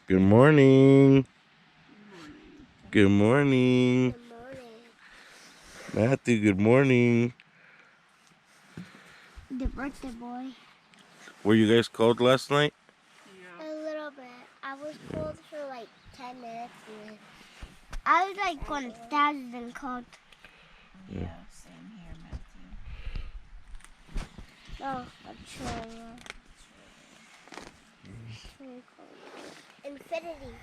Good morning. Good morning. Good morning. Mathew, good morning. The birthday boy. Were you guys cold last night? A little bit. I was cold for like 10 minutes. And I was like 1,000 cold. Yeah, same here, Mathew. Oh, that's really cold. Infinity.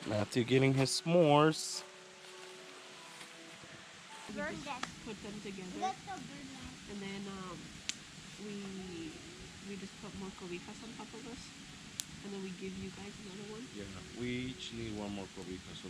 Mathew getting his s'mores. Burn that. Put them together, Let's go burn that. and then we just put more cobijas on top of us, and then we give you guys another one. Yeah, we each need one more cobija. So